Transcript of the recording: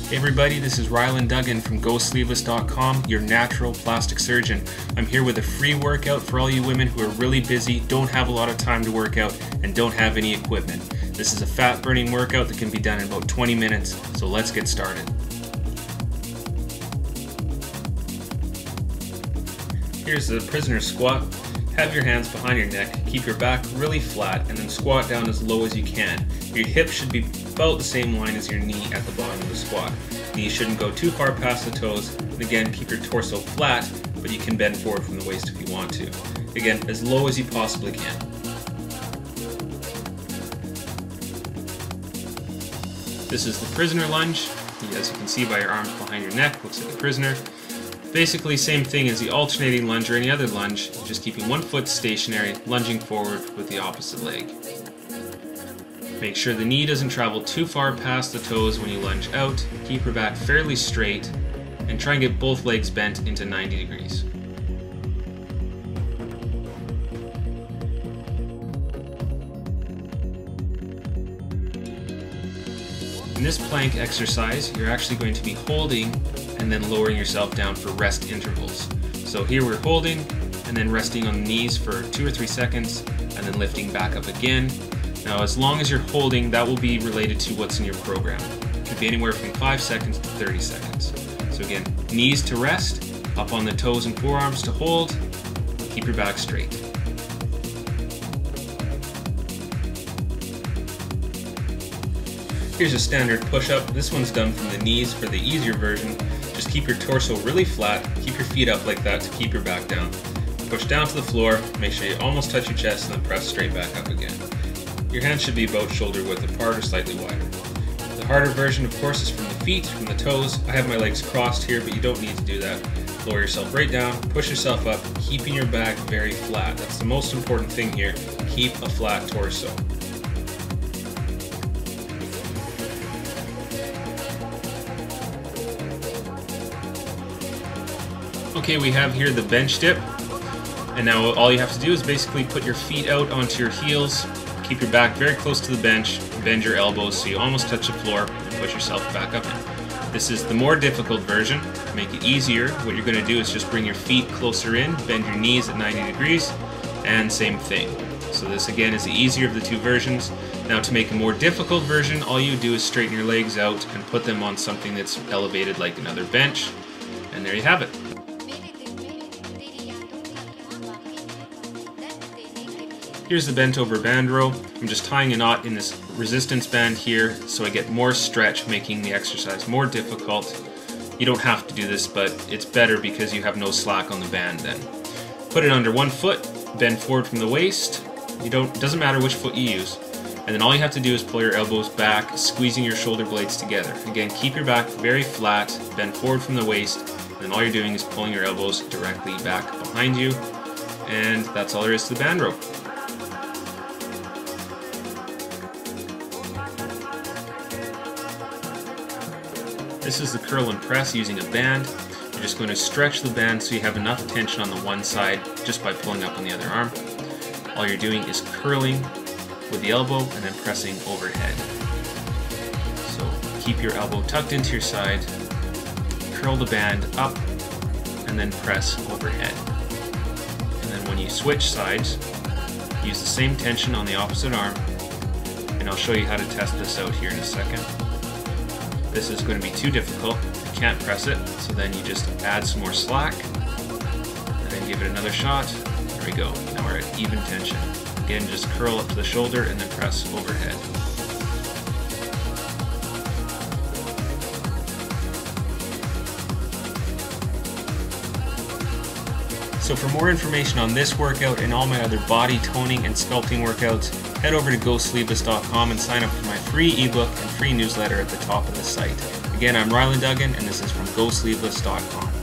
Hey everybody, this is Ryland Duggan from GoSleeveless.com, your natural plastic surgeon. I'm here with a free workout for all you women who are really busy, don't have a lot of time to work out, and don't have any equipment. This is a fat burning workout that can be done in about 20 minutes, so let's get started. Here's the prisoner squat. Have your hands behind your neck, keep your back really flat, and then squat down as low as you can. Your hips should be about the same line as your knee at the bottom of the squat. Knees shouldn't go too far past the toes, and again, keep your torso flat, but you can bend forward from the waist if you want to. Again, as low as you possibly can. This is the prisoner lunge. As you can see by your arms behind your neck, looks like a prisoner. Basically, same thing as the alternating lunge or any other lunge, just keeping one foot stationary, lunging forward with the opposite leg. Make sure the knee doesn't travel too far past the toes when you lunge out. Keep your back fairly straight, and try and get both legs bent into 90 degrees. In this plank exercise, you're actually going to be holding and then lowering yourself down for rest intervals. So here we're holding and then resting on the knees for 2 or 3 seconds and then lifting back up again. Now as long as you're holding, that will be related to what's in your program. It could be anywhere from 5 seconds to 30 seconds. So again, knees to rest, up on the toes and forearms to hold, keep your back straight. Here's a standard push-up. This one's done from the knees for the easier version. Just keep your torso really flat, keep your feet up like that to keep your back down. Push down to the floor, make sure you almost touch your chest and then press straight back up again. Your hands should be about shoulder width apart or slightly wider. The harder version, of course, is from the feet, from the toes. I have my legs crossed here, but you don't need to do that. Lower yourself right down, push yourself up, keeping your back very flat. That's the most important thing here. Keep a flat torso. Okay, we have here the bench dip, and now all you have to do is basically put your feet out onto your heels, keep your back very close to the bench, bend your elbows so you almost touch the floor, and push yourself back up in. This is the more difficult version. To make it easier, what you're going to do is just bring your feet closer in, bend your knees at 90 degrees, and same thing. So this again is the easier of the two versions. Now to make a more difficult version, all you do is straighten your legs out and put them on something that's elevated like another bench, and there you have it. Here's the bent over band row. I'm just tying a knot in this resistance band here so I get more stretch, making the exercise more difficult. You don't have to do this, but it's better because you have no slack on the band then. Put it under one foot, bend forward from the waist. Doesn't matter which foot you use. And then all you have to do is pull your elbows back, squeezing your shoulder blades together. Again, keep your back very flat, bend forward from the waist, and then all you're doing is pulling your elbows directly back behind you. And that's all there is to the band row. This is the curl and press using a band. You're just going to stretch the band so you have enough tension on the one side just by pulling up on the other arm. All you're doing is curling with the elbow and then pressing overhead. So keep your elbow tucked into your side, curl the band up, and then press overhead. And then when you switch sides, use the same tension on the opposite arm, and I'll show you how to test this out here in a second. This is going to be too difficult, you can't press it, so then you just add some more slack, and then give it another shot. There we go, now we're at even tension. Again, just curl up to the shoulder and then press overhead. So for more information on this workout and all my other body toning and sculpting workouts, head over to GoSleeveless.com and sign up for my free ebook and free newsletter at the top of the site. Again, I'm Ryland Duggan, and this is from GoSleeveless.com.